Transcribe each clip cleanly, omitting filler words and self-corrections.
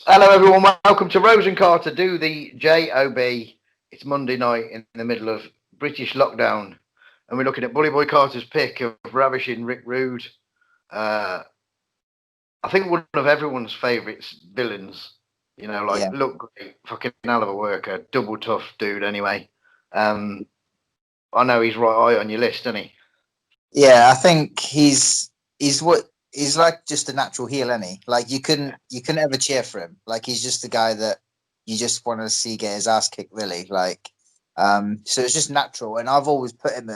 Hello, everyone. Welcome to Rose and Carter do the JOB. It's Monday night in the middle of British lockdown, and we're looking at Bully Boy Carter's pick of Ravishing Rick Rude. Uh, I think one of everyone's favourite villains. Yeah, Look great, fucking hell of a worker, double tough dude. Anyway, um, I know he's right high on your list, isn't he? yeah. I think he's like just a natural heel, isn't he? Like you couldn't ever cheer for him. Like he's just the guy that you just want to see get his ass kicked, really. So it's just natural, and I've always put him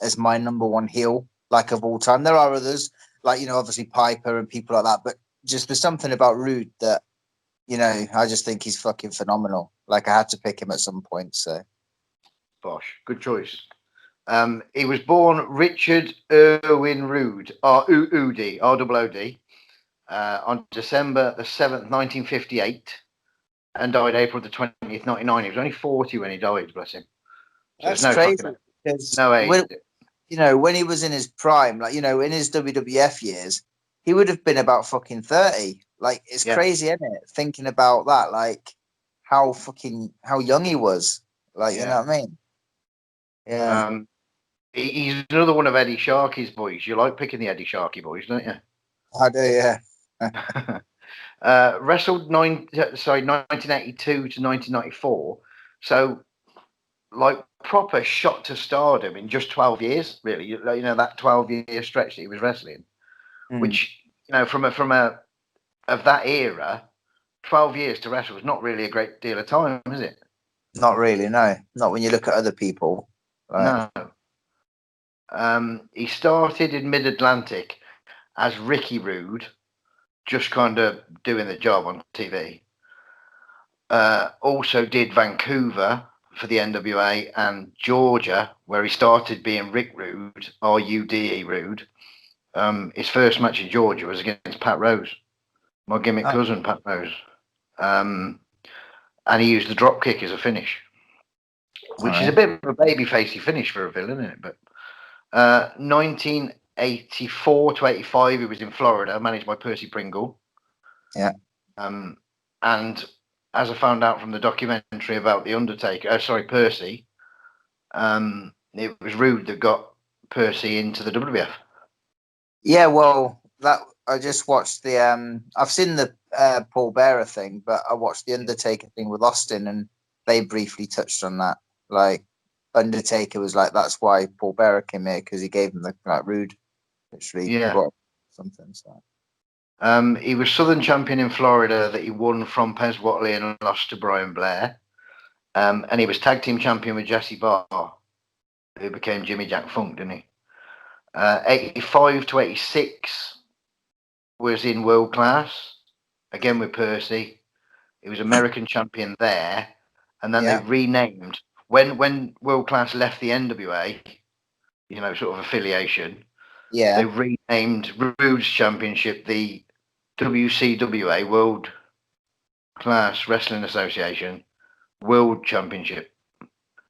as my number one heel, like of all time. There are others, like obviously Piper and people like that, but just there's something about Rude that I just think he's fucking phenomenal. Like I had to pick him at some point, so. Bosh, good choice. He was born Richard Irwin Rood, R-O-O-D, R-O-O-D, on December 7th, 1958, and died April the 20th, 1999. He was only 40 when he died, bless him. So there's That's no fucking, crazy because no age. when he was in his prime, like in his WWF years, he would have been about fucking 30. Like it's Yeah. crazy, isn't it? Thinking about that, like how young he was. Like you Yeah. know what I mean? Yeah, Um, he's another one of Eddie Sharkey's boys. You like picking the Eddie Sharkey boys, don't you? I do. Yeah, Wrestled 1982 to 1994. So like proper shot to stardom in just 12 years, really. That 12-year stretch that he was wrestling, mm. which from a of that era, 12 years to wrestle was not really a great deal of time, is it? Not really. No, not when you look at other people. Like No. He started in Mid Atlantic as Ricky Rude, just kind of doing the job on TV. Also did Vancouver for the NWA and Georgia, where he started being Rick Rude, R-U-D-E Rude. His first match in Georgia was against Pat Rose, my gimmick oh, cousin, Pat Rose. Um, and he used the drop kick as a finish, all which is a right. bit of a baby facey finish for a villain, isn't it? But 1984 to 85, he was in Florida, managed by Percy Pringle. Yeah. Um, and as I found out from the documentary about the Undertaker, Percy, it was Rude that got Percy into the WWF. Yeah. Well, that I just watched the. I've seen the Paul Bearer thing, but I watched the Undertaker thing with Austin, and they briefly touched on that. Like Undertaker was like, that's why Paul Bearer came here because he gave him the like Rude, literally Yeah. brought something. So He was Southern champion in Florida that he won from Pez Whatley and lost to Brian Blair. And he was tag team champion with Jesse Barr, who became Jimmy Jack Funk, didn't he? 85 to 86 was in World Class, again with Percy. He was American champion there. And then they yeah, renamed, when World Class left the NWA, sort of affiliation, yeah, they renamed Rude's Championship the WCWA, World Class Wrestling Association World Championship.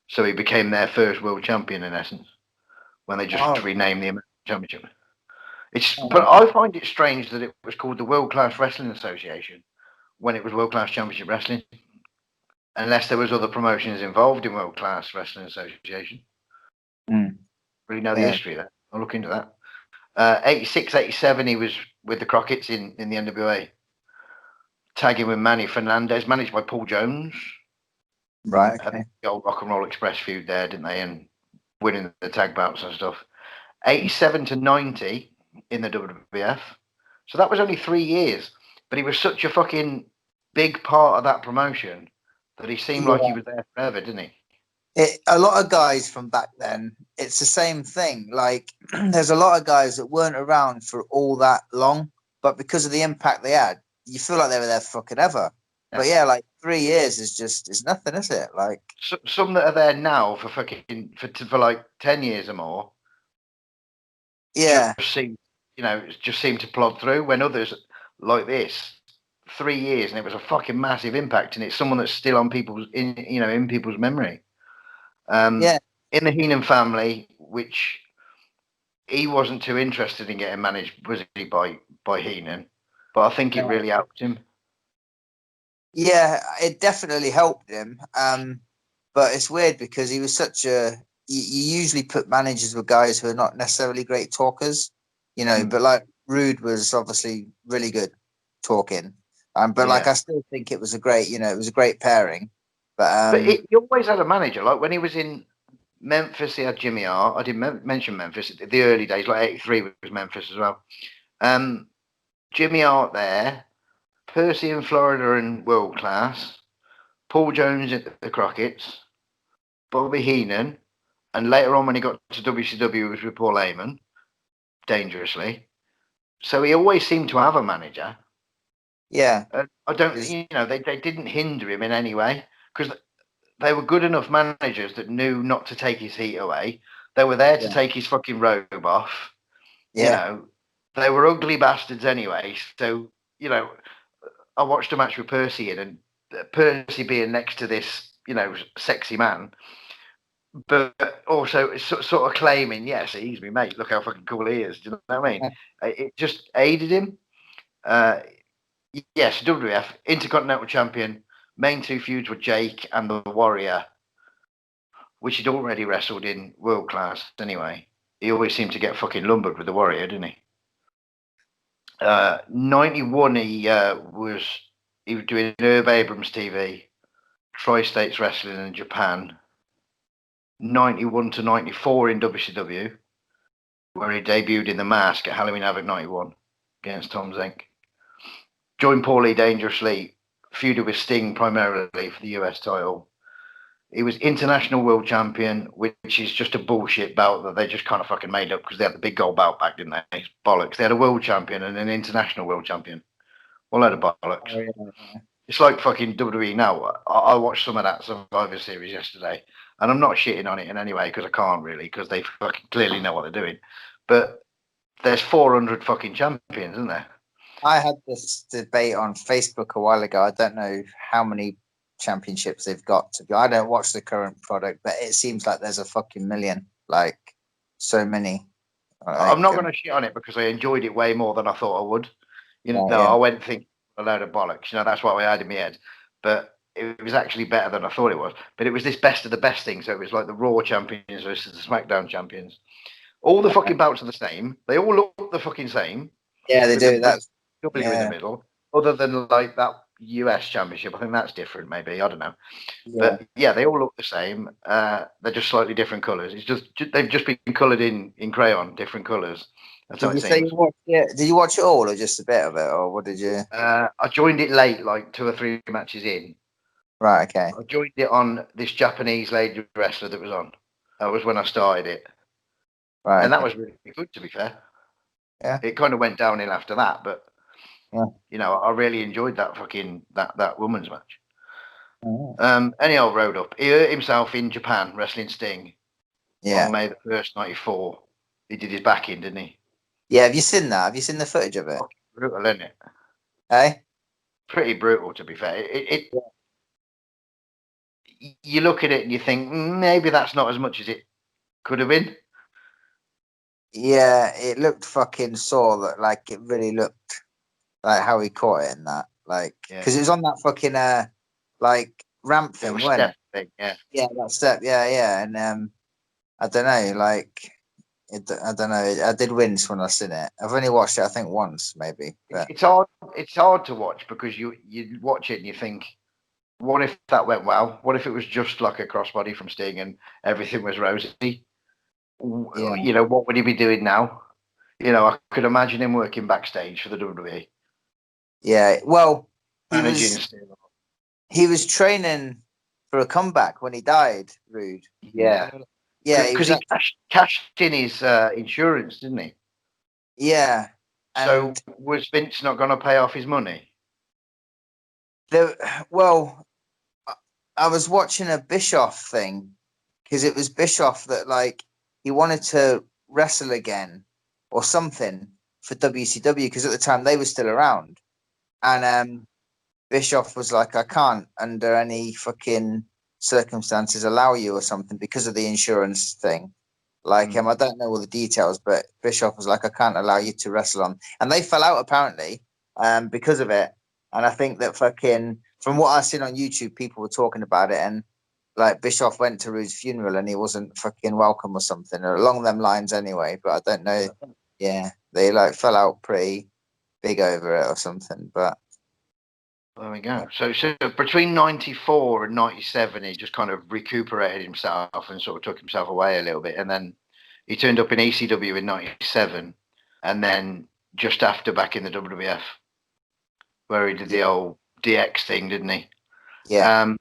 So he became their first world champion in essence when they just oh, renamed the American Championship. But oh, I find it strange that it was called the World Class Wrestling Association when it was World Class Championship Wrestling, unless there was other promotions involved in World Class Wrestling Association. mm, Really know the yeah, history of that. I'll look into that. 86, 87, he was with the Crockett's in the NWA, tagging with Manny Fernandez, managed by Paul Jones. right, Had okay, the old Rock and Roll Express feud there, didn't they? And winning the tag bouts and stuff. 87 to 90 in the WWF. So that was only 3 years. But he was such a fucking big part of that promotion that he seemed like he yeah. was there forever, didn't he? A lot of guys from back then, it's the same thing. Like, there's a lot of guys that weren't around for all that long, but because of the impact they had, you feel like they were there fucking ever. Yeah. But yeah, like 3 years is nothing, is it? Like, Some that are there now for fucking for like 10 years or more just yeah, seem just seem to plod through. When others like this 3 years and it was a fucking massive impact, and it's someone that's still on people's in people's memory. yeah, In the Heenan family, which he wasn't too interested in getting managed, was he, by Heenan? But I think it no, really helped him. Yeah, it definitely helped him. But it's weird because he was such a. You usually put managers with guys who are not necessarily great talkers, Mm. But like Rude was obviously really good talking. But like Yeah. I still think it was a great, it was a great pairing. But But he always had a manager. Like when he was in Memphis, he had Jimmy R. I didn't mention Memphis. The early days, like '83 was Memphis as well. Um, Jimmy Hart there, Percy in Florida in world class, Paul Jones at the Crockett's, Bobby Heenan, and later on when he got to WCW, it was with Paul Heyman, dangerously. So he always seemed to have a manager. yeah, I don't, is- they didn't hinder him in any way because they were good enough managers that knew not to take his heat away. They were there to yeah, take his fucking robe off. You yeah, know, they were ugly bastards anyway. So, I watched a match with Percy in, and Percy being next to this, sexy man, but also sort of claiming, yes, he's me mate. Look how fucking cool he is. Do you know what I mean? It just aided him. Uh, yes, WWF Intercontinental Champion. Main two feuds were Jake and the Warrior, which he'd already wrestled in world class anyway. He always seemed to get fucking lumbered with the Warrior, didn't he? 91, he was doing Herb Abrams TV, Tri-States Wrestling in Japan. 91 to 94 in WCW, where he debuted in the Mask at Halloween Havoc 91 against Tom Zenk. Joined Paulie dangerously, feuded with Sting primarily for the US title. He was international world champion, which is just a bullshit belt that they just kind of fucking made up because they had the big gold belt back, didn't they? It's bollocks. They had a world champion and an international world champion. All out of bollocks. oh, yeah. It's like fucking WWE now. I watched some of that Survivor Series yesterday, and I'm not shitting on it in any way because I can't really, because they fucking clearly know what they're doing. But there's 400 fucking champions, isn't there? I had this debate on Facebook a while ago. I don't know how many championships they've got to be. I don't watch the current product, but it seems like there's a fucking million, like so many. I'm Like, not going to shit on it because I enjoyed it way more than I thought I would. yeah, I went thinking a load of bollocks. That's what I had in my head. But it was actually better than I thought it was. But it was this best of the best thing. So it was like the Raw champions versus the SmackDown champions. All the fucking belts are the same. They all look the fucking same yeah, they with the do. That's W in the yeah, middle. Other than like that US championship, I think that's different. Maybe I don't know. yeah. But yeah, they all look the same. They're just slightly different colours. It's just they've just been coloured in crayon, different colours. That's how Did it you say you seems. watched it? Did you watch it all, or just a bit of it, or what did you? I joined it late, like 2 or 3 matches in. Right, okay, I joined it on this Japanese lady wrestler that was on. That was when I started it, right, and that okay, was really good. To be fair, yeah, it kind of went downhill after that, but yeah. I really enjoyed that fucking that woman's match. Oh. Any old road up. He hurt himself in Japan wrestling Sting Yeah, on May the 1st, '94. He did his back in, didn't he? yeah. Have you seen that? Have you seen the footage of it? Fucking brutal, isn't it? Hey, Pretty brutal, to be fair. You look at it and you think maybe that's not as much as it could have been. yeah, it looked fucking sore. That like it really looked like how he caught it in that, like Yeah, because it was on that fucking like ramp little thing, wasn't step it? thing. Yeah, Yeah, that step. Yeah, yeah, and I don't know, like I don't know. I did wince when I seen it. I've only watched it, I think, once, maybe, it's, but it's hard. It's hard to watch because you watch it and you think, what if that went well? What if it was just like a crossbody from Sting and everything was rosy? yeah, What would he be doing now? I could imagine him working backstage for the WWE, yeah. Well, he managing was Sting. he was training for a comeback when he died. Rude. Yeah, Yeah, he because was he actually. cashed in his insurance, didn't he? Yeah, So and was Vince not going to pay off his money? the well, I was watching a Bischoff thing because it was Bischoff that like he wanted to wrestle again or something for WCW because at the time they were still around, and Bischoff was like, I can't under any fucking circumstances allow you or something because of the insurance thing. Like Mm. I don't know all the details, but Bischoff was like, I can't allow you to wrestle on, and they fell out apparently because of it. And I think that fucking from what I've seen on YouTube, people were talking about it, and like Bischoff went to Rude's funeral and he wasn't fucking welcome or something, or along them lines anyway. But I don't know. Yeah, they like fell out pretty big over it or something. But there we go. So between 94 and 97, he just kind of recuperated himself and sort of took himself away a little bit. And then he turned up in ECW in 97. And then just after back in the WWF, where he did the old DX thing, didn't he? yeah.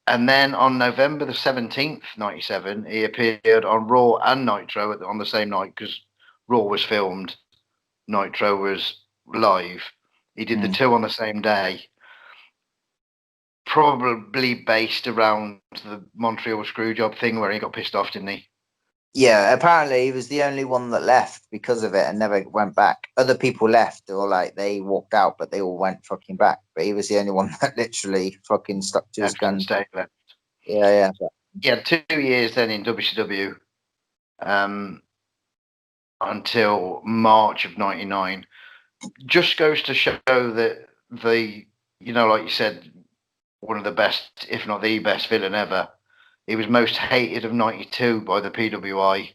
And then on November the 17th, 97, he appeared on Raw and Nitro on the same night because Raw was filmed, Nitro was live. He did the two on the same day, probably based around the Montreal Screwjob thing where he got pissed off, didn't he? Yeah, apparently he was the only one that left because of it and never went back. Other people left or like they walked out, but they all went fucking back. But he was the only one that literally fucking stuck to his guns. Yeah. He had 2 years then in WCW until March of 99. Just goes to show that like you said, one of the best, if not the best villain ever. He was most hated of 92 by the PWI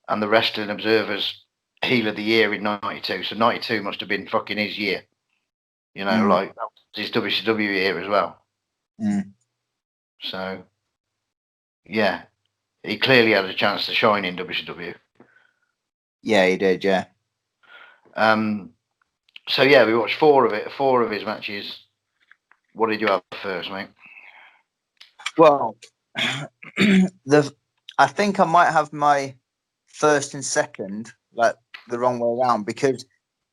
and the Wrestling Observer's Heel of the Year in 92. So 92 must have been fucking his year. Like that was his WCW year as well. So, yeah, he clearly had a chance to shine in WCW. Yeah, he did, yeah. So, yeah, we watched four of his matches. What did you have first, mate? Well, I think I might have my first and second like the wrong way around because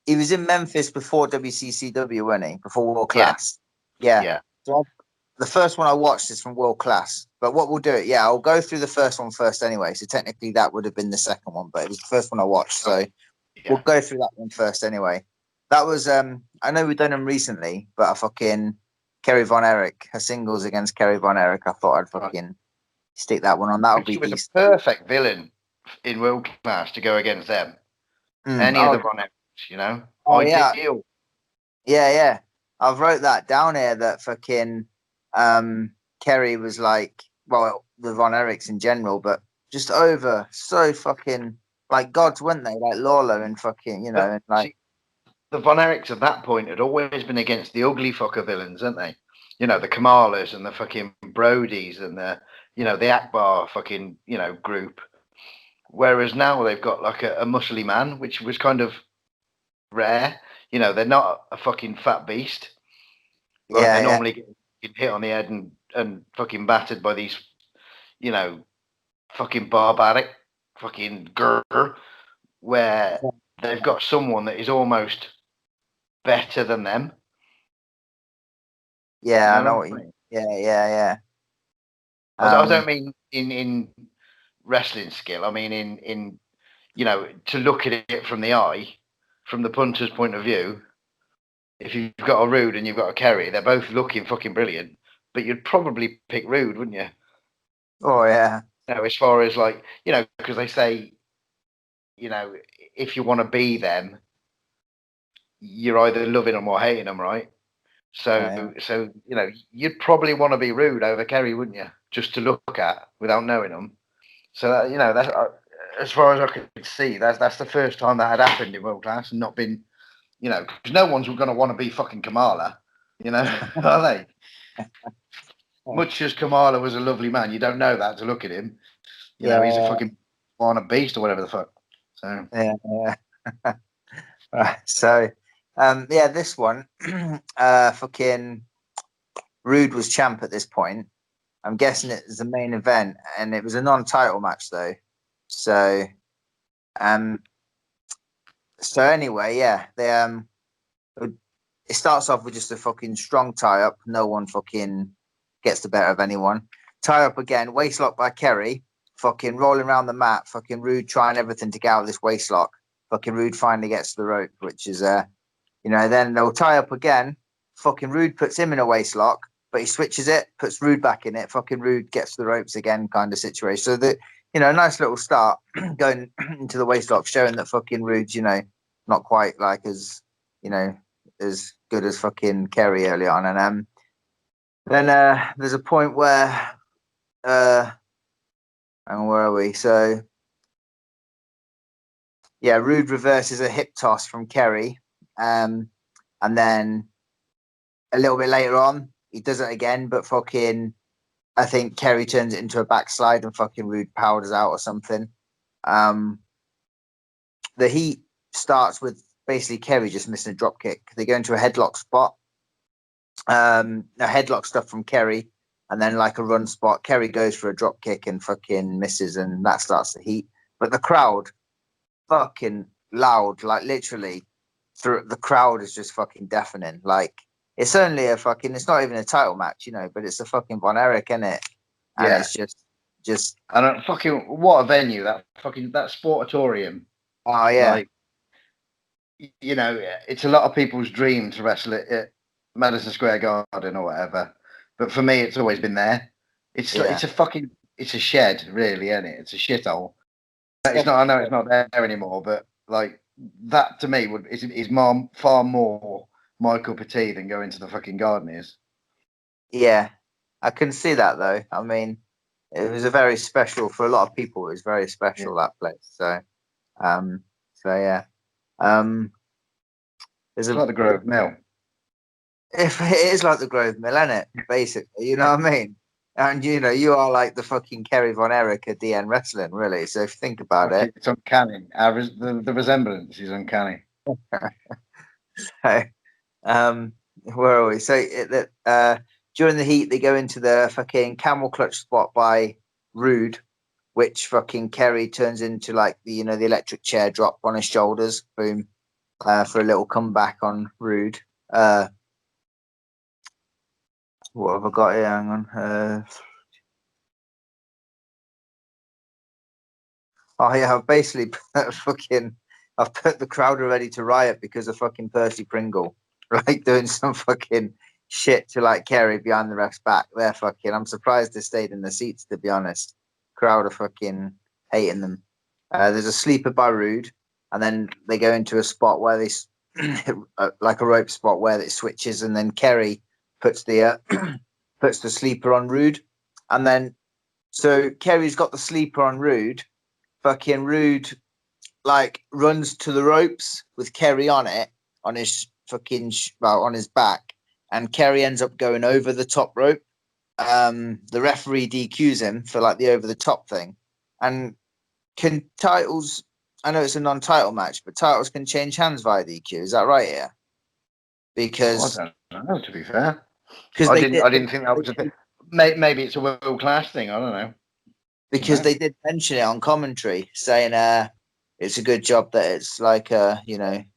he was in Memphis before WCCW, wasn't he? Before World Class. Yeah. So the first one I watched is from World Class. But what we'll do, I'll go through the first one first anyway. So technically that would have been the second one, but it was the first one I watched. So we'll go through that one first anyway. That was I know we've done them recently, but I fucking Kerry Von Erich, her singles against Kerry Von Erich. I thought I'd fucking stick that one on. That would be a perfect villain in World Class to go against them. Any of the Von Erichs, ideal. Yeah. I've wrote that down here that fucking Kerry was like, well, the Von Erichs in general, but just over so fucking like gods, weren't they? Like Lawler and fucking, and like. See, the Von Erichs at that point had always been against the ugly fucker villains, hadn't they? The Kamalas and the fucking Brodies and the Akbar fucking, group. Whereas now they've got like a muscly man, which was kind of rare. They're not a fucking fat beast. Like they're normally get hit on the head and fucking battered by these, fucking barbaric fucking grr, where they've got someone that is almost better than them. Yeah, I know what you mean. Yeah. I don't mean in wrestling skill. I mean in to look at it from the eye, from the punter's point of view. If you've got a Rude and you've got a Kerry, they're both looking fucking brilliant. But you'd probably pick Rude, wouldn't you? Oh yeah. As far as like because they say, if you want to be them, you're either loving them or hating them, right? So you'd probably want to be Rude over Kerry, wouldn't you? Just to look at without knowing them. So that, that's as far as I could see, that's the first time that had happened in World Class and not been, because no one's going to want to be fucking Kamala, are they? Much as Kamala was a lovely man, you don't know that to look at him. He's a fucking on a beast or whatever the fuck. So right. So this one, fucking Rude was champ at this point. I'm guessing it was the main event, and it was a non-title match though. So, anyway, they it starts off with just a fucking strong tie-up. No one fucking gets the better of anyone. Tie-up again, waistlock by Kerry. Fucking rolling around the mat. Fucking Rude trying everything to get out of this waistlock. Fucking Rude finally gets to the rope, which is then they'll tie up again. Fucking Rude puts him in a waistlock, but he switches it, puts Rude back in it. Fucking Rude gets to the ropes again, kind of situation. So that nice little start going into the waistlock, showing that fucking Rude's not quite like as as good as fucking Kerry early on, and then there's a point where and where are we? So yeah, Rude reverses a hip toss from Kerry, and then a little bit later on he does it again, but fucking I think Kerry turns it into a backslide and fucking Rude powders out or something. The heat starts with basically Kerry just missing a drop kick. They go into a headlock spot, a headlock stuff from Kerry, and then like a run spot. Kerry goes for a drop kick and fucking misses, and that starts the heat. But the crowd, fucking loud, like literally, through the crowd is just fucking deafening. Like it's only a fucking, it's not even a title match, but it's a fucking Von Erich, isn't it? And Yeah. it's just. And fucking what a venue, that sportatorium. Oh yeah. Like, it's a lot of people's dream to wrestle at Madison Square Garden or whatever. But for me, it's always been there. It's a shed, really, isn't it? It's a shithole. It's not. I know it's not there anymore, but like that to me is far more my cup of tea than going to the fucking Garden is. Yeah, I can see that though. I mean, it was a very special for a lot of people. It was very special that place. So yeah. There's It's like the Grove Mill. If it is like the Grove Mill, isn't it? Basically, you know what I mean. And you are like the fucking Kerry Von Erich of DN wrestling, really. So if you think about it, it's uncanny. The resemblance is uncanny. So, where are we? So during the heat, they go into the fucking camel clutch spot by Rude, which fucking Kerry turns into like the electric chair drop on his shoulders, boom, for a little comeback on Rude. What have I got here? Hang on. Oh yeah, I've basically I've put the crowd ready to riot because of fucking Percy Pringle, like doing some fucking shit to like Kerry behind the ref's back. They're fucking. I'm surprised they stayed in the seats, to be honest. Crowd are fucking hating them. There's a sleeper by Rude, and then they go into a spot where they like a rope spot where it switches, and then Kerry puts the puts the sleeper on Rude, and then so Kerry's got the sleeper on Rude. Fucking Rude like runs to the ropes with Kerry on it on his fucking on his back, and Kerry ends up going over the top rope. The referee DQs him for like the over the top thing. And can titles? I know it's a non-title match, but titles can change hands via DQ. Is that right here? Because I don't know. To be fair, I didn't think that was a thing. Maybe it's a world class thing. I don't know. Because they did mention it on commentary, saying it's a good job that it's like a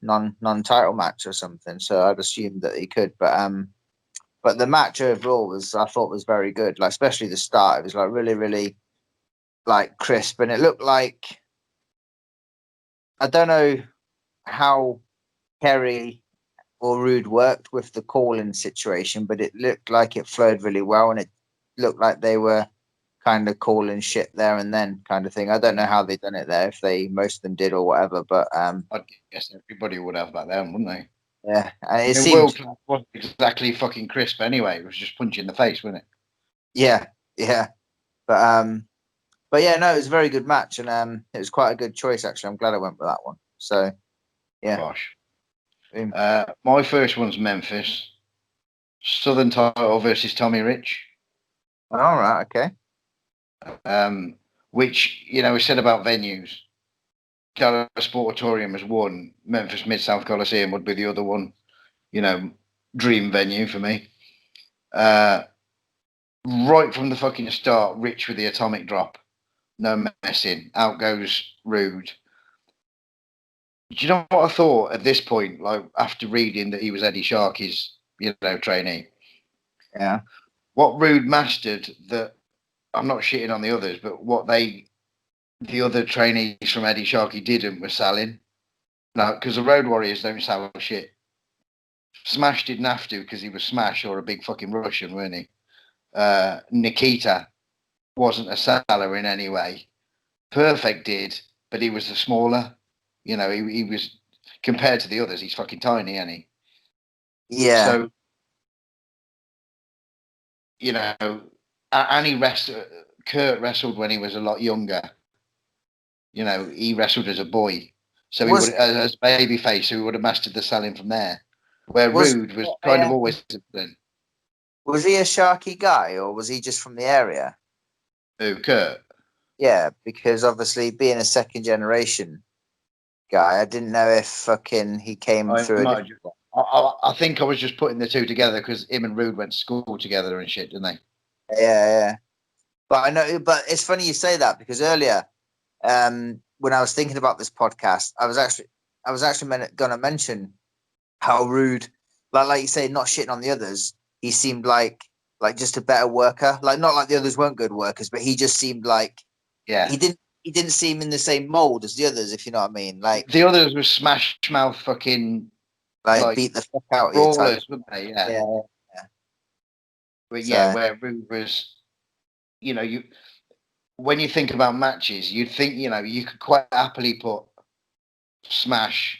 non-title match or something. So I'd assume that he could, but the match overall I thought was very good. Like especially the start, it was like really really like crisp, and it looked like I don't know how Kerry or Rude worked with the calling situation, but it looked like it flowed really well, and it looked like they were kind of calling shit there and then kind of thing. I don't know how they done it there, if most of them did or whatever, but I guess everybody would have back then, wouldn't they? yeah, and it seemed world class wasn't exactly fucking crisp anyway. It was just punch in the face, wasn't it? Yeah, but yeah, no, it was a very good match, and it was quite a good choice actually. I'm glad I went with that one. So yeah. Gosh. My first one's Memphis. Southern title versus Tommy Rich. All right, okay. Which, we said about venues. Dallas Sportatorium was one. Memphis Mid-South Coliseum would be the other one. Dream venue for me. Right from the fucking start, Rich with the atomic drop. No messing. Out goes Rude. Do you know what I thought at this point? Like after reading that he was Eddie Sharkey's, trainee. Yeah. What Rude mastered that I'm not shitting on the others, but what the other trainees from Eddie Sharkey didn't was selling. No, because the Road Warriors don't sell shit. Smash didn't have to because he was Smash or a big fucking Russian, weren't he? Nikita wasn't a seller in any way. Perfect did, but he was the smaller. He was compared to the others. He's fucking tiny, ain't he? Yeah. So, you know, and Kurt wrestled when he was a lot younger. You know, he wrestled as a boy. So he would, Was as babyface, so he would have mastered the selling from there. Where was Rude was kind of always then. was he a Sharky guy, or was he just from the area? Who, Kurt? Yeah, because obviously being a second generation guy, I didn't know if fucking he came I through a might. different. I think I was just putting the two together because him and Rude went to school together and shit, didn't they? Yeah. But I know, but it's funny you say that because earlier, when I was thinking about this podcast, I was actually going to mention how Rude, like you say, not shitting on the others. He seemed like just a better worker. Like not like the others weren't good workers, but he just seemed like Yeah. he didn't seem in the same mold as the others, if you know what I mean. The others were smash mouth fucking Like like beat the fuck out of you type. brawlers, weren't they? Yeah. Yeah, yeah. But yeah, So where Rude was, you know, you when you think about matches, you'd think, you know, you could quite happily put Smash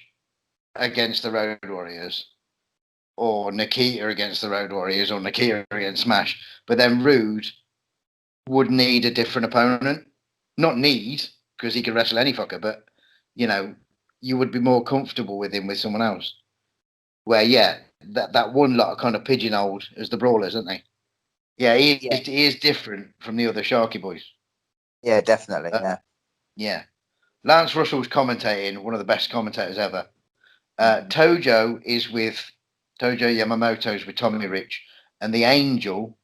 against the Road Warriors or Nikita against the Road Warriors or Nikita against Smash. But then Rude would need a different opponent. Not need, because he could wrestle any fucker, but you know, you would be more comfortable with him with someone else. Where yeah, that one lot are kind of pigeonholed as the brawlers, aren't they? Yeah, yeah, he is different from the other Sharky boys. yeah, definitely, Uh, yeah. yeah. Lance Russell's commentating, one of the best commentators ever. Mm. Tojo is with Tojo Yamamoto's with Tommy Rich, and the Angel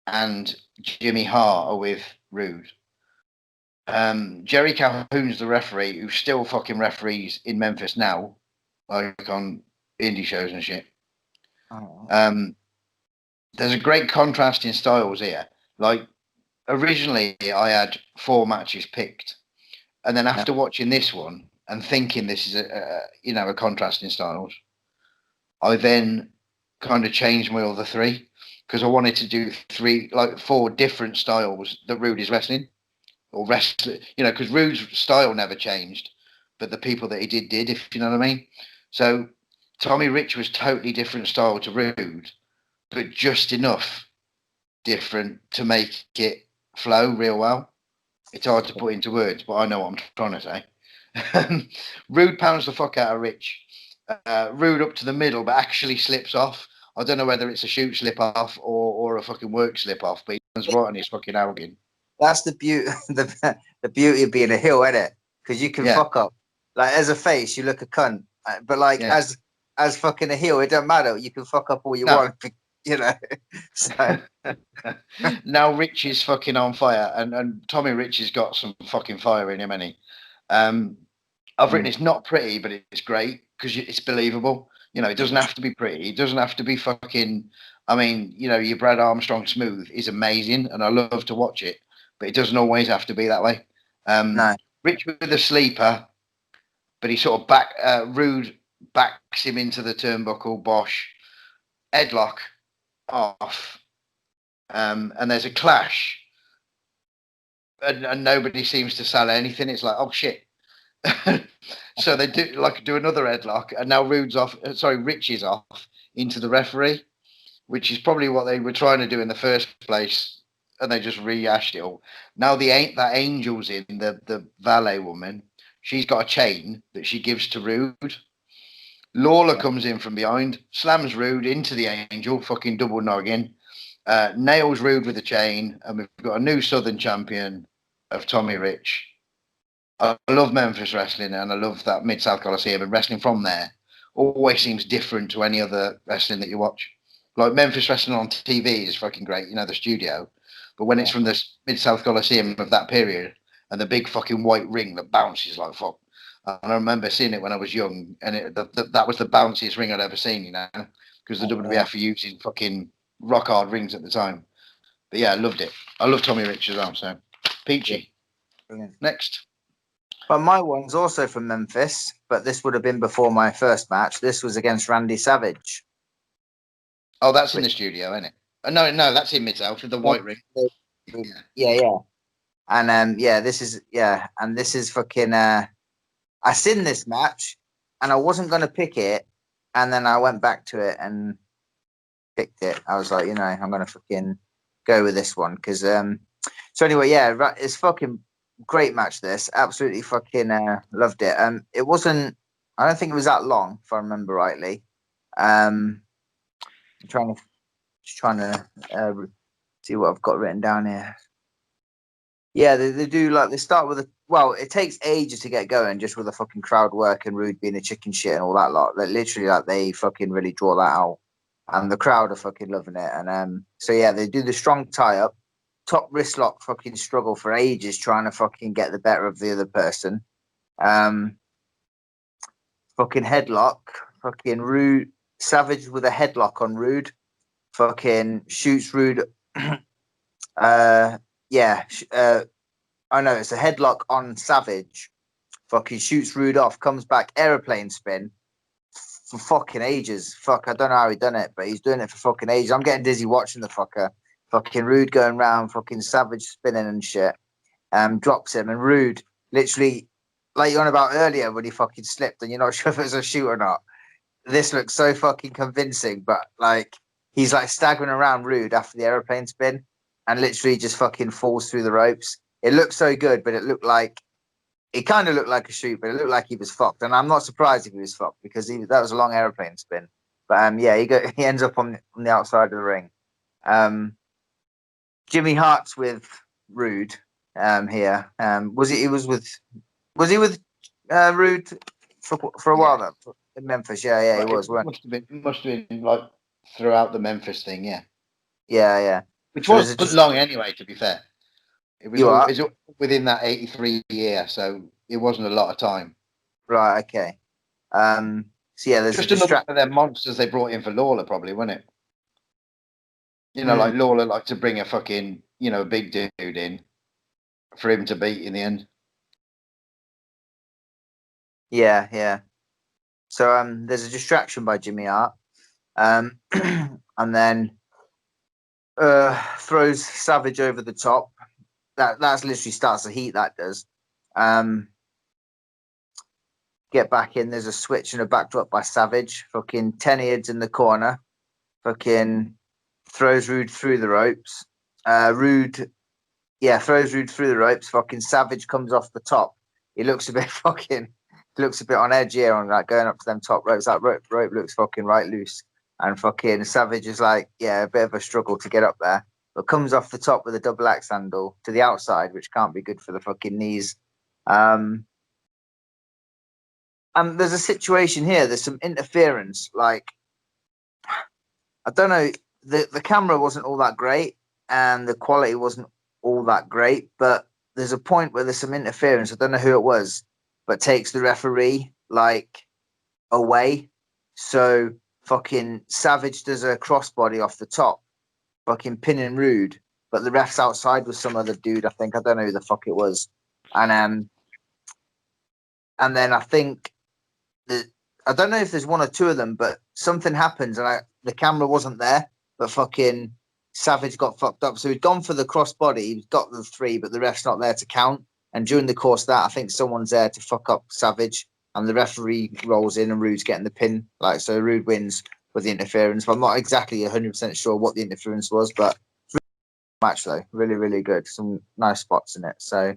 and Jimmy Hart are with Rude. Jerry Calhoun's the referee who still fucking referees in Memphis now, like on indie shows and shit. Oh. There's a great contrast in styles here. Like originally, I had 4 matches picked, and then Yeah. after watching this one and thinking this is a contrast in styles, I then kind of changed my other 3 because I wanted to do 4 different styles that Rude is wrestling or wrestling, because Rude's style never changed, but the people that he did, if you know what I mean. So Tommy Rich was totally different style to Rude, but just enough different to make it flow real well. It's hard to put into words, but I know what I'm trying to say. Rude pounds the fuck out of Rich. Rude up to the middle, but actually slips off. I don't know whether it's a shoot slip off or a fucking work slip off, but he runs right on his fucking Elgin. That's the beauty. The beauty of being a heel, isn't it? Because you can Yeah, fuck up. Like as a face, you look a cunt, but like yeah. as fucking a heel, it don't matter. You can fuck up all you No. want, you know. So Now Rich is fucking on fire, and Tommy Rich has got some fucking fire in him, and he. I've written it's not pretty, but it's great because it's believable. It doesn't have to be pretty. It doesn't have to be fucking. I mean, your Brad Armstrong smooth is amazing, and I love to watch it, but it doesn't always have to be that way. no, Rich with the sleeper, but he sort of Rude backs him into the turnbuckle. Bosh, headlock off, and there's a clash, and nobody seems to sell anything. It's like, oh shit. So they do another headlock, and now Rude's off. Sorry, Rich is off into the referee, which is probably what they were trying to do in the first place, and they just rehashed it all. Now that Angel's in the valet woman. She's got a chain that she gives to Rude. Lawler comes in from behind, slams Rude into the Angel, fucking double noggin, nails Rude with a chain, and we've got a new Southern champion of Tommy Rich. I love Memphis wrestling, and I love that Mid South Coliseum, and wrestling from there always seems different to any other wrestling that you watch. Like Memphis wrestling on TV is fucking great, the studio, but when it's from the Mid South Coliseum of that period and the big fucking white ring that bounces like fuck. And I remember seeing it when I was young, and that was the bounciest ring I'd ever seen, because the WWF were using fucking rock hard rings at the time. But yeah, I loved it. I love Tommy Rich as well. So, Peachy. brilliant. Next. But my one's also from Memphis, but this would have been before my first match. This was against Randy Savage. Oh, that's in the studio, isn't it? No, that's in Mid South with the white ring. Yeah. And this is fucking I seen this match and I wasn't gonna pick it and then I went back to it and picked it. I was like, I'm gonna fucking go with this one because So anyway, yeah, it's fucking great match. This absolutely fucking loved it. It wasn't. I don't think it was that long, if I remember rightly. I'm trying to see what I've got written down here. Yeah, they do like they start with a well. It takes ages to get going, just with the fucking crowd work and Rude being a chicken shit and all that lot. Like literally, like they fucking really draw that out, and the crowd are fucking loving it. And so yeah, they do the strong tie up, top wrist lock, fucking struggle for ages trying to fucking get the better of the other person. Um, fucking headlock, fucking Rude Savage with a headlock on Rude, fucking shoots Rude. Yeah, I know it's a headlock on Savage. Fucking shoots Rude off, comes back, aeroplane spin for fucking ages. Fuck, I don't know how he done it, but he's doing it for fucking ages. I'm getting dizzy watching the fucker. Fucking Rude going round, fucking Savage spinning and shit. Drops him, and Rude literally, like you on about earlier when he fucking slipped and you're not sure if it was a shoot or not. This looks so fucking convincing, but like he's like staggering around Rude after the aeroplane spin and literally just fucking falls through the ropes. It looked so good, but it kind of looked like a shoot, but it looked like he was fucked. And I'm not surprised if he was fucked because that was a long aeroplane spin. But yeah, he ends up on the outside of the ring. Jimmy Hart's with Rude here. Was he with Rude for a while though in Memphis? Yeah, he was. Must have been like throughout the Memphis thing, yeah. Yeah. Which so wasn't just long anyway, to be fair. It was within that 83 year, so it wasn't a lot of time. Right, okay. So yeah, there's just another one of them monsters they brought in for Lawler, probably, wasn't it? Like Lawler liked to bring a fucking, a big dude in for him to beat in the end. Yeah. So there's a distraction by Jimmy Hart. And then throws Savage over the top. That's literally starts the heat, that does. Get back in, there's a switch and a backdrop by Savage. Fucking 10 heads in the corner. Fucking throws Rude through the ropes. Rude throws Rude through the ropes. Fucking Savage comes off the top. He looks a bit on edge here on like going up to them top ropes. That rope looks fucking right loose. And fucking Savage is like, a bit of a struggle to get up there. But comes off the top with a double axe handle to the outside, which can't be good for the fucking knees. And there's a situation here. There's some interference. Like, I don't know. The camera wasn't all that great, and the quality wasn't all that great. But there's a point where there's some interference. I don't know who it was, but takes the referee like away. So fucking Savage does a crossbody off the top, fucking pinning Rude. But the ref's outside with some other dude. I think I don't know who the fuck it was, and then I think. I don't know if there's one or two of them, but something happens and the camera wasn't there, but fucking Savage got fucked up. So he'd gone for the crossbody, he's got the 3, but the ref's not there to count. And during the course of that, I think someone's there to fuck up Savage, and the referee rolls in and Rude's getting the pin. Like, so Rude wins with the interference. But I'm not exactly 100% sure what the interference was, but match though, really, really good. Some nice spots in it. So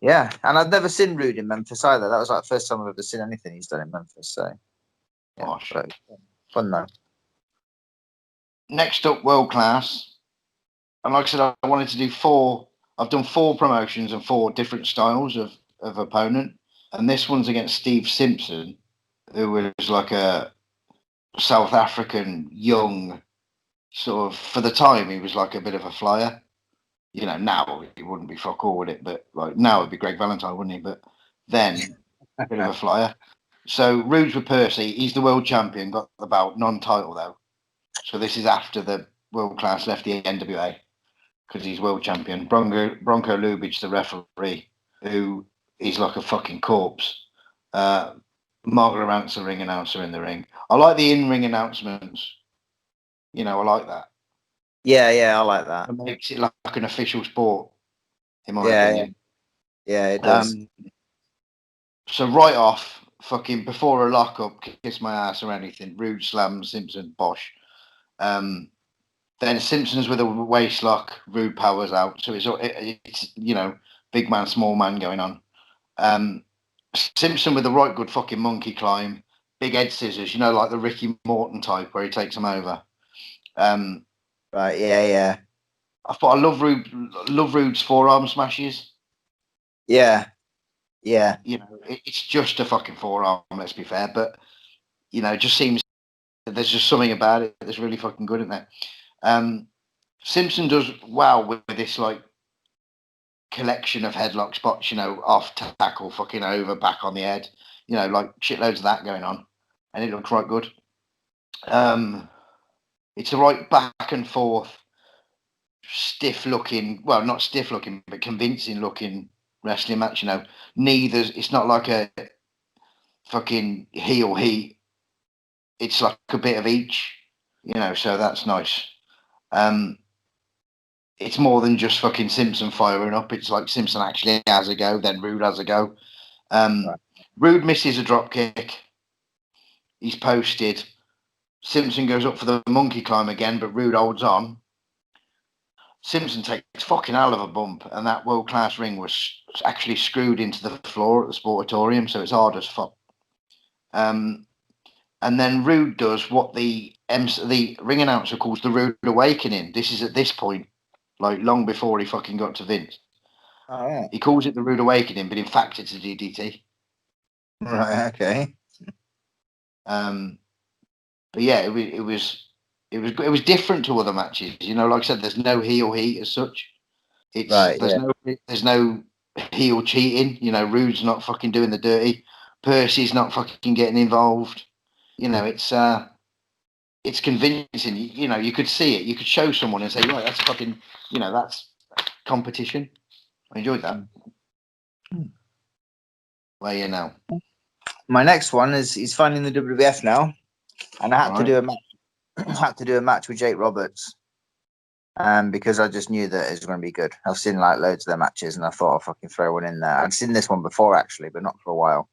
yeah, and I've never seen Rude in Memphis either. That was like the first time I've ever seen anything he's done in Memphis. So, yeah, fun though. Next up, World Class. And like I said, I wanted to do 4. I've done 4 promotions and 4 different styles of opponent. And this one's against Steve Simpson, who was like a South African young, sort of, for the time, he was like a bit of a flyer. Now he wouldn't be fuck all with it, but like now it'd be Greg Valentine, wouldn't he? But then a bit of a flyer. So Rude's with Percy. He's the world champion, got the belt, non-title though. So this is after the World Class left the NWA because he's world champion. Bronco Lubitsch, the referee, who is like a fucking corpse. Mark Lawrence, the ring announcer in the ring. I like the in-ring announcements. I like that. Yeah, I like that. It makes it like an official sport, in my opinion. Yeah, it does. So right off, fucking before a lockup, kiss my ass or anything. Rude slams Simpson, bosh. Then Simpson's with a waist lock, Rude powers out. So it's big man, small man going on. Simpson with a right good fucking monkey climb, big head scissors, like the Ricky Morton type where he takes them over. Right, yeah. I love Rude's forearm smashes. Yeah. It's just a fucking forearm, let's be fair, but it just seems that there's just something about it that's really fucking good, isn't there? Simpson does well with this like collection of headlock spots, off tackle, fucking over, back on the head, like shitloads of that going on, and it looks right good. It's a right back and forth, stiff looking, well, not stiff looking, but convincing looking wrestling match. It's not like a fucking heel heat. It's like a bit of each, so that's nice. It's more than just fucking Simpson firing up. It's like Simpson actually has a go, then Rude has a go. Right. Rude misses a drop kick. He's posted. Simpson goes up for the monkey climb again, but Rude holds on. Simpson takes fucking hell of a bump, and that world-class ring was actually screwed into the floor at the Sportatorium, so it's hard as fuck. And then Rude does what the ring announcer calls the Rude Awakening. This is at this point, like long before he fucking got to Vince. Oh, yeah. He calls it the Rude Awakening, but in fact it's a DDT. Right, okay. But yeah, it was different to other matches. Like I said, there's no heel heat as such. There's no heel cheating. Rude's not fucking doing the dirty. Percy's not fucking getting involved. It's convincing. You could see it. You could show someone and say, right, that's fucking, that's competition. I enjoyed that. Where are you now? My next one is he's finding the WWF now, and I had to do a match. Had to do a match with Jake Roberts, because I just knew that it was going to be good. I've seen like loads of their matches, and I thought I'd fucking throw one in there. I'd seen this one before actually, but not for a while.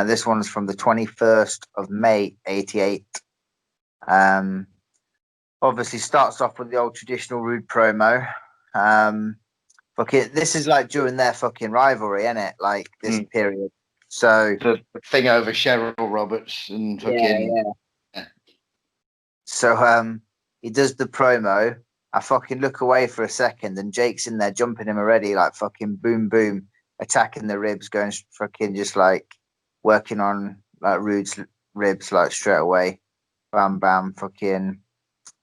This one's from the 21st of May, '88. Obviously starts off with the old traditional Rude promo. This is like during their fucking rivalry, isn't it? Like this period. So the thing over Cheryl Roberts and fucking yeah. So he does the promo. I fucking look away for a second, and Jake's in there jumping him already, like fucking boom boom, attacking the ribs, going fucking just like working on like Rude's ribs like straight away. Bam bam, fucking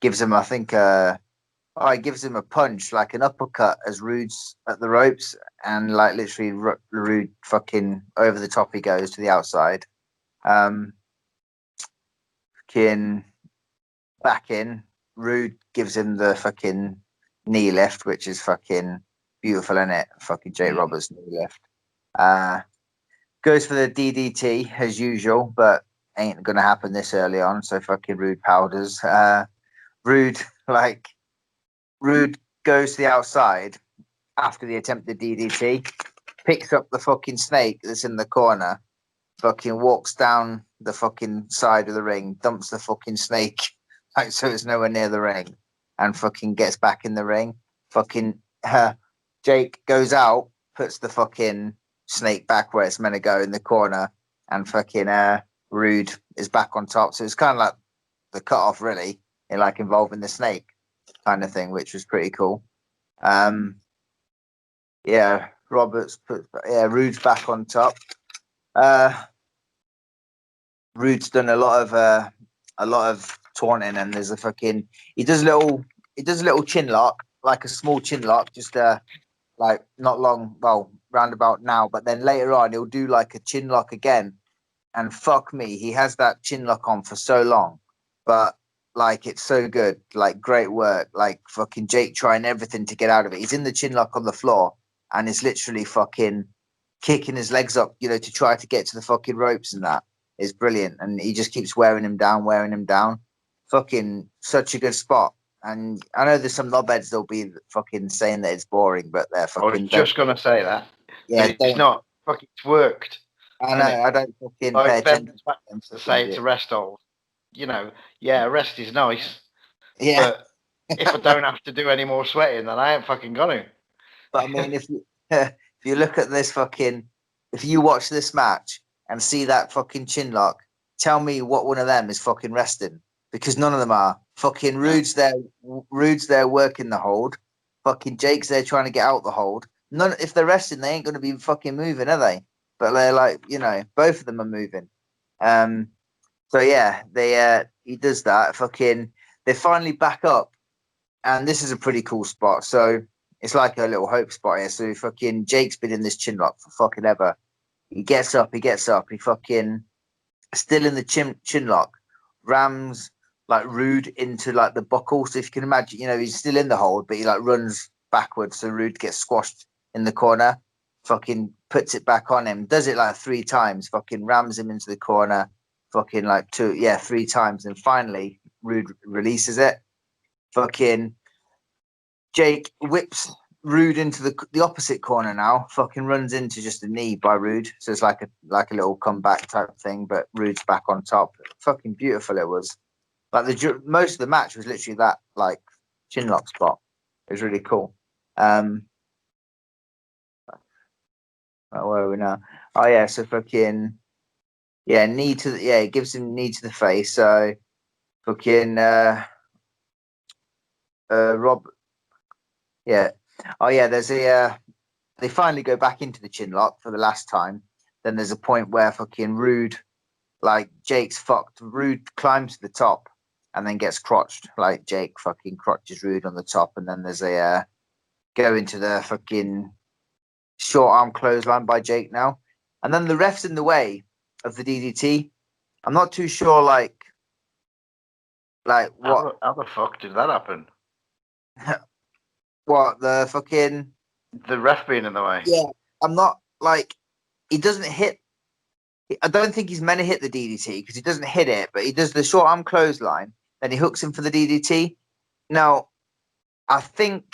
gives him, I think, he gives him a punch, like an uppercut, as Rude's at the ropes, and like literally Rude fucking over the top he goes to the outside. Fucking back in, Rude gives him the fucking knee lift, which is fucking beautiful, isn't it? Fucking Jake Roberts knee lift. Goes for the DDT as usual, but ain't gonna happen this early on. So fucking Rude powders. Rude goes to the outside after the attempted DDT, picks up the fucking snake that's in the corner, fucking walks down the fucking side of the ring, dumps the fucking snake, like so it's nowhere near the ring, and fucking gets back in the ring. Fucking Jake goes out, puts the fucking snake back where it's meant to go in the corner, and fucking Rude is back on top. So it's kind of like the cut off, really, like involving the snake kind of thing, which was pretty cool. Roberts Rude's back on top. Rude's done a lot of taunting, and there's a fucking he does a little chin lock, like a small chin lock, just like not long, well, roundabout now, but then later on he'll do like a chin lock again, and fuck me, he has that chin lock on for so long, but like it's so good, like great work, like fucking Jake trying everything to get out of it. He's in the chin lock on the floor and is literally fucking kicking his legs up, to try to get to the fucking ropes, and that is brilliant. And he just keeps wearing him down. Fucking such a good spot. And I know there's some knobheads that'll be fucking saying that it's boring, but they're fucking. I was just gonna say that. Yeah, it's not. Fucking, it's worked. I know. And it, I don't fucking pay like them attention to them to fucking say it's a bit. rest hold. Yeah, rest is nice, Yeah, but if I don't have to do any more sweating, then I ain't fucking gonna. but I mean, if you if you look at this fucking, if you watch this match and see that fucking chin lock, tell me what one of them is fucking resting, because none of them are. Fucking Rude's there working the hold. Fucking Jake's there trying to get out the hold. None, if they're resting, they ain't gonna be fucking moving, are they? But they're like, both of them are moving. Um, so yeah, he does that. Fucking, they finally back up, and this is a pretty cool spot. So it's like a little hope spot here. So fucking Jake's been in this chin lock for fucking ever. He gets up, he fucking still in the chin lock, rams like Rude into like the buckle. So if you can imagine, he's still in the hold, but he like runs backwards, so Rude gets squashed in the corner. Fucking puts it back on him, does it like 3 times, fucking rams him into the corner, fucking like 3 times, and finally Rude releases it. Fucking Jake whips Rude into the opposite corner now. Fucking runs into just a knee by Rude, so it's like a little comeback type thing. But Rude's back on top. Fucking beautiful it was. Like most of the match was literally that like chin lock spot. It was really cool. Where are we now? Oh yeah, so fucking knee to it gives him knee to the face. So fucking Rob, yeah. Oh yeah, there's they finally go back into the chin lock for the last time. Then there's a point where fucking Rude, like Jake's fucked. Rude climbs to the top and then gets crotched. Like Jake fucking crotches Rude on the top, and then there's a go into the fucking short arm clothesline by Jake now, and then the ref's in the way of the DDT. I'm not too sure, like what How the fuck did that happen? what the fucking The ref being in the way. yeah. I'm not like he doesn't hit. I don't think he's meant to hit the DDT because he doesn't hit it, but he does the short arm clothesline. Then he hooks him for the DDT. Now, I don't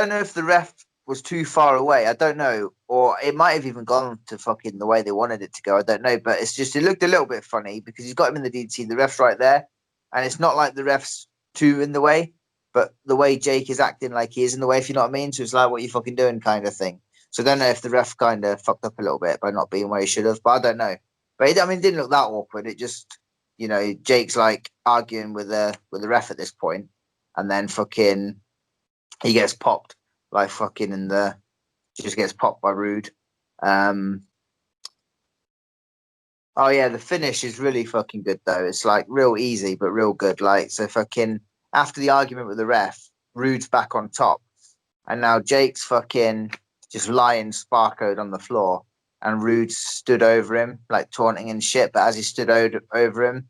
know if the ref was too far away. I don't know, or it might have even gone to fucking the way they wanted it to go. I don't know, but it's just it looked a little bit funny because he's got him in the DDT. The ref's right there, and it's not like the ref's too in the way, but the way Jake is acting like he is in the way, if you know what I mean. So it's like, what you fucking doing, kind of thing. So I don't know if the ref kind of fucked up a little bit by not being where he should have, but I don't know. But it didn't look that awkward. It just, Jake's like arguing with the ref at this point, and then fucking he gets popped like fucking just gets popped by Rude. Oh yeah, the finish is really fucking good though. It's like real easy but real good. Like, so fucking after the argument with the ref, Rude's back on top, and now Jake's fucking just lying sparkoed on the floor, and Rude stood over him like taunting and shit. But as he stood over him,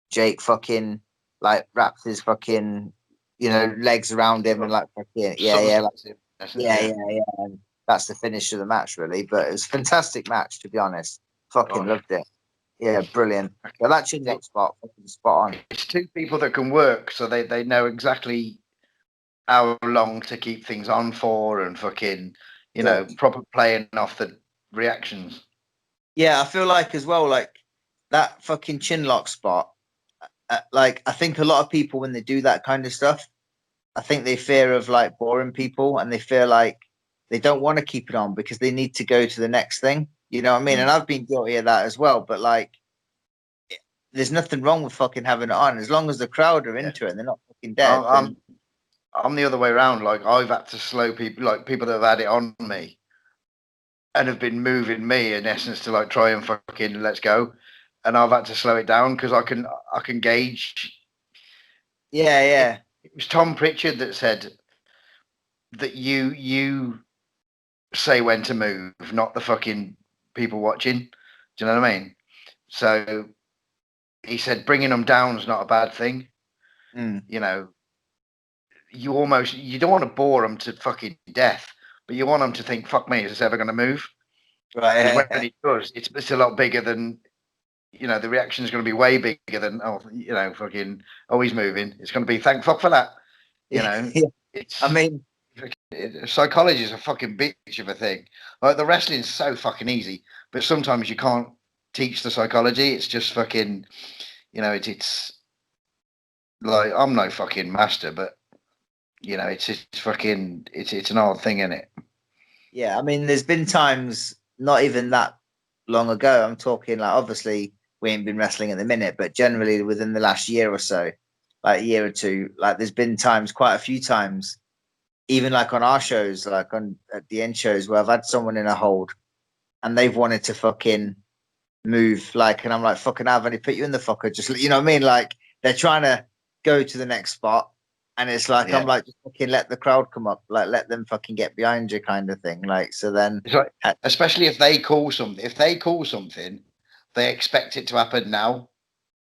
Jake fucking like wraps his fucking legs around him and like fucking yeah. And that's the finish of the match, really. But it was a fantastic match, to be honest. Fucking loved it. Yeah, brilliant. But that chin lock spot, fucking spot on. It's two people that can work, so they know exactly how long to keep things on for, and fucking proper playing off the reactions. Yeah, I feel like as well, like that fucking chin lock spot. Like I think a lot of people when they do that kind of stuff, I think they fear of like boring people, and they feel like they don't want to keep it on because they need to go to the next thing. You know what I mean? And I've been guilty of that as well. But like, there's nothing wrong with fucking having it on as long as the crowd are into it and they're not fucking dead. I'm the other way around. Like, I've had to slow people, like people that have had it on me and have been moving me in essence to like try and fucking let's go, and I've had to slow it down because I can gauge. Yeah. It was Tom Pritchard that said that you say when to move, not the fucking people watching. Do you know what I mean? So he said bringing them down is not a bad thing. You know, you don't want to bore them to fucking death, but you want them to think, "Fuck me, is this ever going to move?" Right. Because when it does, it's a lot bigger than the reaction is going to be way bigger than fucking he's moving. It's going to be thank fuck for that. It's. I mean, Psychology is a fucking bitch of a thing. Like the wrestling's so fucking easy, but sometimes you can't teach the psychology. It's just fucking, it's like I'm no fucking master, but it's fucking it's an odd thing, isn't it? Yeah, I mean, there's been times not even that long ago. I'm talking like obviously we ain't been wrestling at the minute, but generally within the last year or so, like a year or two, like there's been times, quite a few times, even like on our shows, like on at the end shows, where I've had someone in a hold and they've wanted to fucking move, like, and I'm like, fucking, I've only put you in the fucker. Just, you know what I mean? Like, they're trying to go to the next spot. And it's like, Yeah. I'm like, just fucking let the crowd come up, like, let them fucking get behind you, kind of thing. Like, so then, It's like, especially if they call something, they expect it to happen now.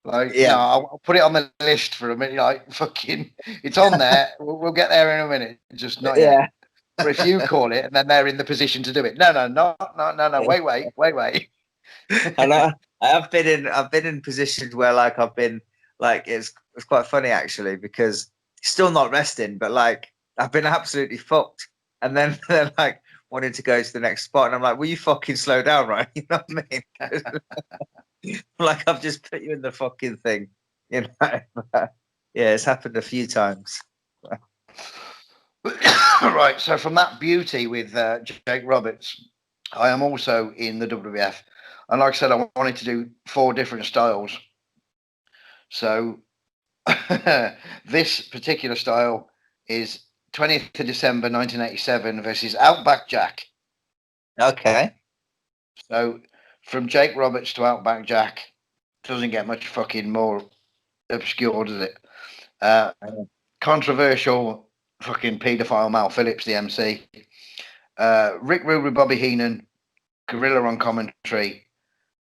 Like, yeah, no, I'll put it on the list for a minute. Like, fucking, it's on there. We'll get there in a minute. Just not yet. yeah. Or if you call it and then they're in the position to do it. No. Wait. And I've been in positions where like I've been like it's quite funny actually because still not resting, but like I've been absolutely fucked. And then they're like wanting to go to the next spot, and I'm like, "Will you fucking slow down, right?" You know what I mean? Like I've just put you in the fucking thing, you know. Yeah, it's happened a few times. Right. So from that beauty with Jake Roberts, I am also in the WWF, and like I said, I wanted to do 4 different styles. So this particular style is 20th of December 1987 versus Outback Jack. Okay. So from Jake Roberts to Outback Jack doesn't get much fucking more obscure, does it? Controversial fucking paedophile Mal Phillips, the MC. Rick Rude with Bobby Heenan, Gorilla on commentary,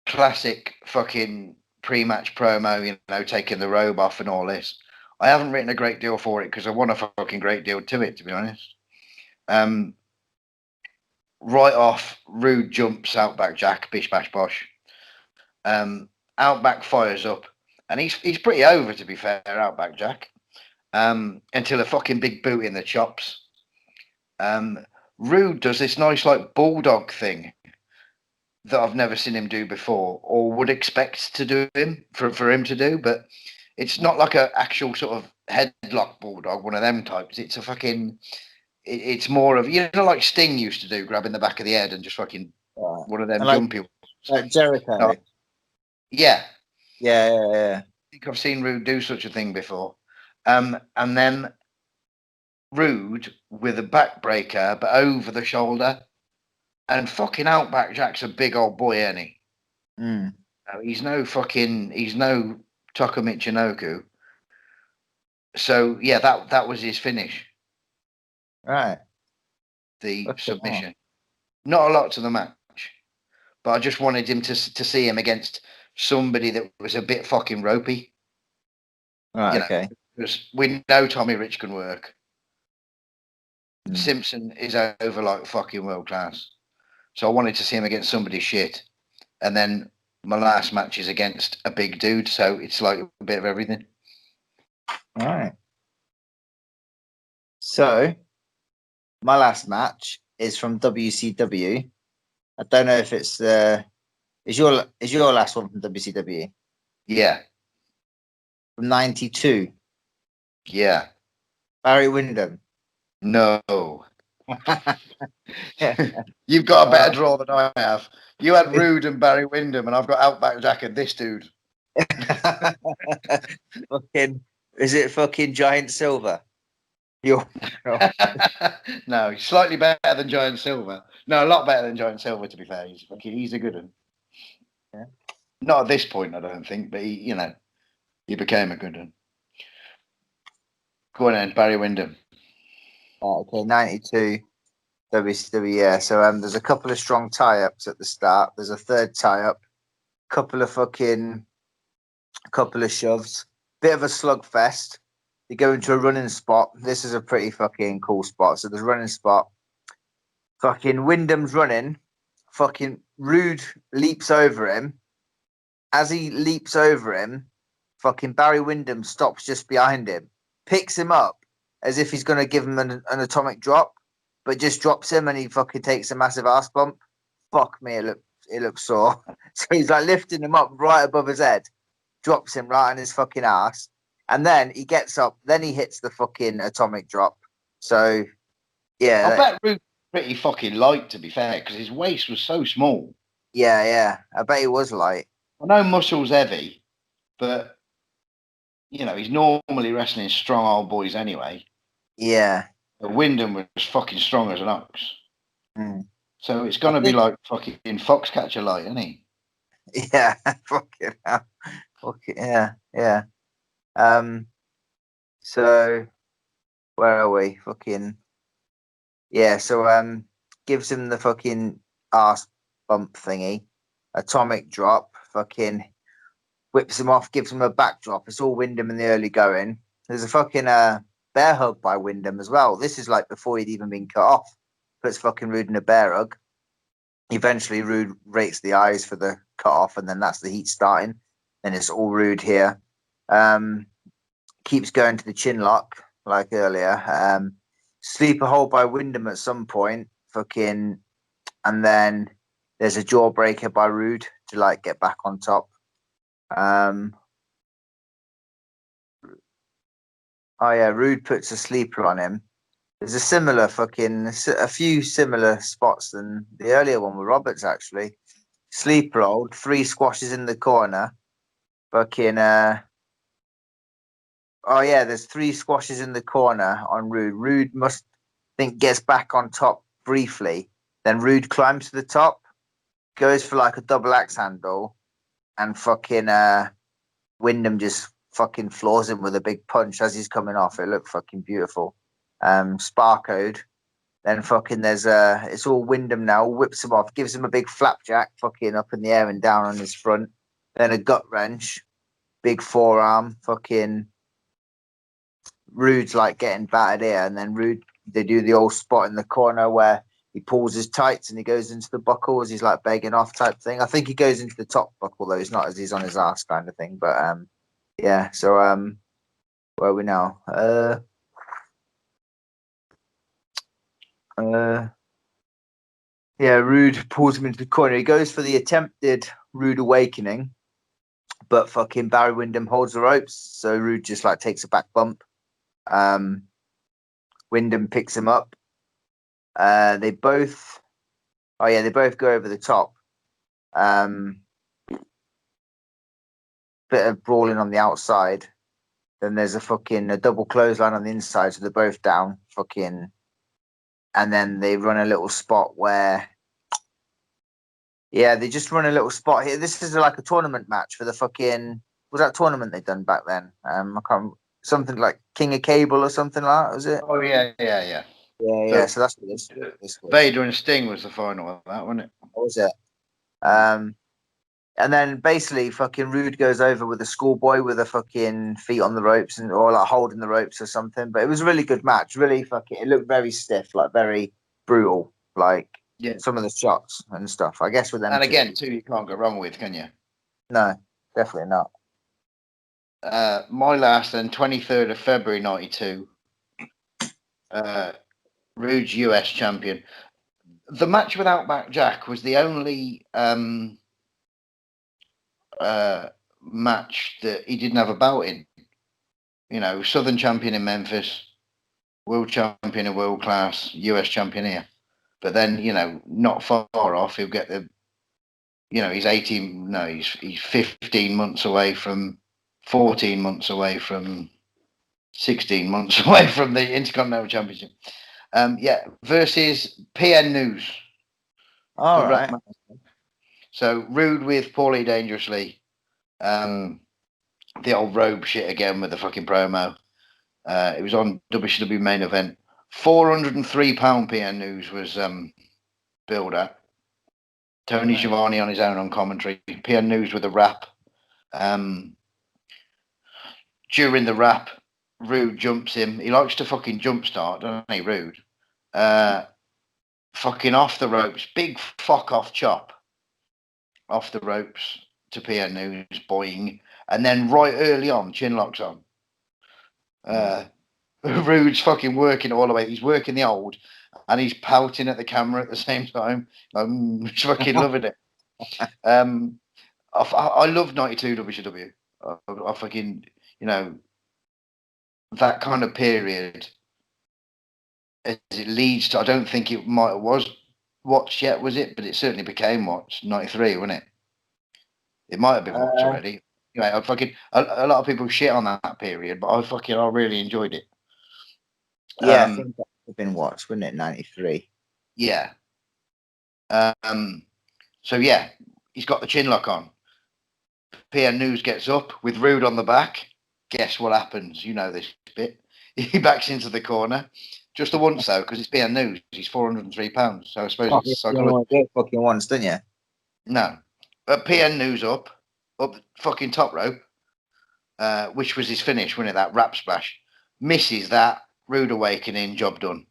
classic fucking pre-match promo, taking the robe off and all this. I haven't written a great deal for it because I want a fucking great deal to it, to be honest. Right off, Rude jumps Outback Jack, bish bash bosh. Outback fires up, and he's pretty over, to be fair, Outback Jack. Until a fucking big boot in the chops. Rude does this nice like bulldog thing that I've never seen him do before, or would expect to do him for him to do, but it's not like an actual sort of headlock bulldog, one of them types. It's a fucking. It's more of like Sting used to do, grabbing the back of the head and just fucking one of them like, jumpy. Like Jericho. No, yeah. Yeah. I think I've seen Rude do such a thing before. And then Rude with a backbreaker, but over the shoulder. And fucking Outback Jack's a big old boy, ain't he? Mm. He's no Taka Michinoku. So yeah, that was his finish. Right. The submission. Not a lot to the match, but I just wanted him to see him against somebody that was a bit fucking ropey. Right. Okay. Because we know Tommy Rich can work. Simpson is over like fucking world class. So I wanted to see him against somebody shit. And then my last match is against a big dude. So it's like a bit of everything. All right. So my last match is from WCW. I don't know if it's is your last one from WCW? Yeah. From 92. Yeah. Barry Windham. No. You've got a better draw than I have. You had Rude and Barry Windham, and I've got Outback Jack and this dude. Fucking, is it fucking Giant Silver? No, he's slightly better than Giant Silver. No, a lot better than Giant Silver, to be fair. He's a good one. Yeah. Not at this point, I don't think, but he became a good one. Go on then, Barry Windham. Okay, 92 WCW. Yeah. So there's a couple of strong tie-ups at the start. There's a third tie-up. Couple of shoves. Bit of a slugfest. You go into a running spot. This is a pretty fucking cool spot. So there's a running spot. Fucking Wyndham's running. Fucking Rude leaps over him. As he leaps over him, fucking Barry Windham stops just behind him, picks him up as if he's going to give him an atomic drop, but just drops him and he fucking takes a massive ass bump. Fuck me, it looks sore. So he's like lifting him up right above his head, drops him right on his fucking ass, and then he gets up. Then he hits the fucking atomic drop. So I yeah, bet Rude's pretty fucking light, to be fair, because his waist was so small. yeah. I bet he was light. I know muscle's heavy, but you know he's normally wrestling strong old boys anyway. Yeah. But Wyndham was fucking strong as an ox. Mm. So it's I gonna be think, like fucking Foxcatcher light, isn't he? yeah, fucking hell. Fucking, yeah. Um, so where are we? Fucking yeah. So gives him the fucking ass bump thingy, atomic drop. Fucking whips him off, gives him a backdrop. It's all Wyndham in the early going. There's a fucking bear hug by Wyndham as well. This is like before he'd even been cut off. Puts fucking Rude in a bear hug. Eventually, Rude rates the eyes for the cut off, and then that's the heat starting. Then it's all Rude here. Keeps going to the chin lock like earlier. Sleeper hold by Wyndham at some point. Fucking, and then there's a jawbreaker by Rude to like get back on top. Oh yeah, Rude puts a sleeper on him. There's a similar a few similar spots than the earlier one with Roberts actually. Sleeper hold, 3 squashes in the corner. Fucking oh yeah, there's 3 squashes in the corner on Rude. Rude must think gets back on top briefly. Then Rude climbs to the top, goes for like a double axe handle, and fucking Wyndham just fucking floors him with a big punch as he's coming off. It looked fucking beautiful. Sparkode. Then fucking there's it's all Wyndham now, whips him off, gives him a big flapjack, fucking up in the air and down on his front. Then a gut wrench, big forearm, fucking Rude's like getting battered here, and then Rude they do the old spot in the corner where he pulls his tights and he goes into the buckle as he's like begging off type thing. I think he goes into the top buckle though, it's not as he's on his ass kind of thing. But yeah, so where are we now? Yeah, Rude pulls him into the corner. He goes for the attempted Rude awakening, but fucking Barry Windham holds the ropes, so Rude just like takes a back bump. Windham picks him up. They both, oh yeah, they both go over the top. Bit of brawling on the outside. Then there's a double clothesline on the inside, so they're both down. Fucking, and then they run a little spot where, yeah, they just run a little spot here. This is like a tournament match for the fucking. Was that tournament they done back then? I can't. Something like King of Cable or something like that. Was it? Oh yeah. Yeah. So that's what this was. Vader and Sting was the final of that, wasn't it? What was it? And then basically fucking Rude goes over with a schoolboy with a fucking feet on the ropes and or like holding the ropes or something. But it was a really good match. Really fucking it looked very stiff, like very brutal. Like some of the shots and stuff. I guess with them. And again, too, you can't go wrong with, can you? No, definitely not. My last then, 23rd of February 92. Rude's US champion. The match with Outback Jack was the only match that he didn't have a bout in. You know, Southern champion in Memphis, world champion in world class, US champion here. But then, you know, not far off, he'll get the, you know, he's 15 months away from, 14 months away from, 16 months away from the Intercontinental Championship. Versus PN News. All right. So Rude with Paulie Dangerously. The old robe shit again with the fucking promo. It was on WCW main event. £403 PN News was billed at. Tony Schiavone on his own on commentary. PN News with a rap. During the rap, Rude jumps him. He likes to fucking jumpstart, doesn't he, Rude? Fucking off the ropes. Big fuck off chop. Off the ropes to PN News, boing. And then right early on, chin locks on. Rude's fucking working all the way. He's working the old and he's pouting at the camera at the same time. I'm fucking loving it. I love 92 WCW. I fucking, you know, that kind of period as it leads to, I don't think it was watched yet, was it? But it certainly became watched. 93, wasn't it? It might have been watched Uh, already. Anyway, I fucking a lot of people shit on that period, but I really enjoyed it. yeah, I think that would have been watched, wouldn't it? 93. Yeah. So yeah, he's got the chin lock on. PN News gets up with Rude on the back. Guess what happens? You know this bit. He backs into the corner. Just the once though, because it's PN News. He's £403. So I suppose Oh, it's you psychological. want to do it fucking once, don't you? No. But PN News up the fucking top rope, which was his finish, wasn't it? That rap splash. Misses that. Rude awakening, job done.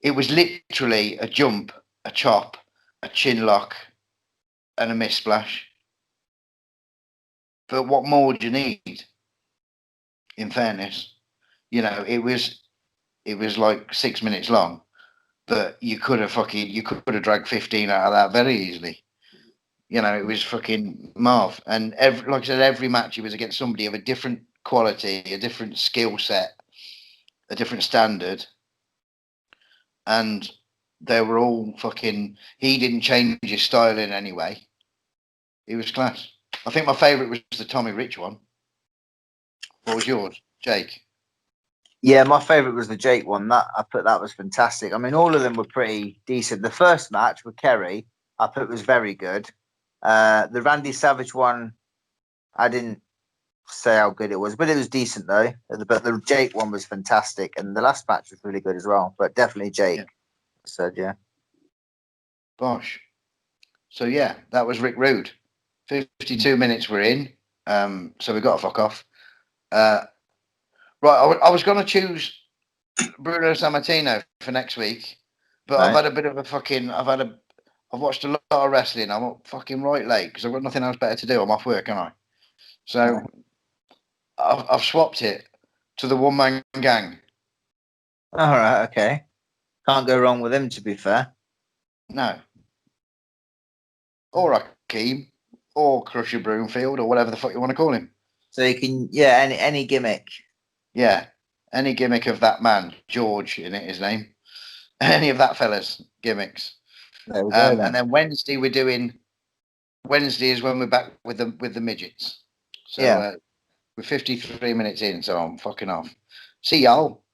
It was literally a jump, a chop, a chin lock, and a miss splash. But what more do you need? In fairness, it was like 6 minutes long, but you could have dragged 15 out of that very easily. It was fucking Marv, and like I said, every match he was against somebody of a different quality, a different skill set, a different standard, and they were all fucking. He didn't change his style in any way. He was class. I think my favourite was the Tommy Rich one. What was yours, Jake? Yeah, my favourite was the Jake one. That was fantastic. I mean, all of them were pretty decent. The first match with Kerry, I thought was very good. The Randy Savage one, I didn't say how good it was, but it was decent though. But the Jake one was fantastic, and the last match was really good as well. But definitely Jake. Yeah. I said, yeah. Bosh. So yeah, that was Rick Rude. 52 minutes we're in. So we got to fuck off. Right, I was going to choose Bruno Sammartino for next week, but I've Right. had a bit of a fucking. I've watched a lot of wrestling. I'm up fucking right late because I've got nothing else better to do. I'm off work, aren't I? So I've swapped it to the one man gang. All right. Okay. Can't go wrong with him, to be fair. No, or Akeem, or Crusher Broomfield, or whatever the fuck you want to call him. So you can, yeah, any gimmick. Yeah, any gimmick of that man, George, in it, his name. Any of that fella's gimmicks. There we go. And then Wednesday we're doing. Wednesday is when we're back with the midgets. So Yeah. we're 53 minutes in, so I'm fucking off. See y'all.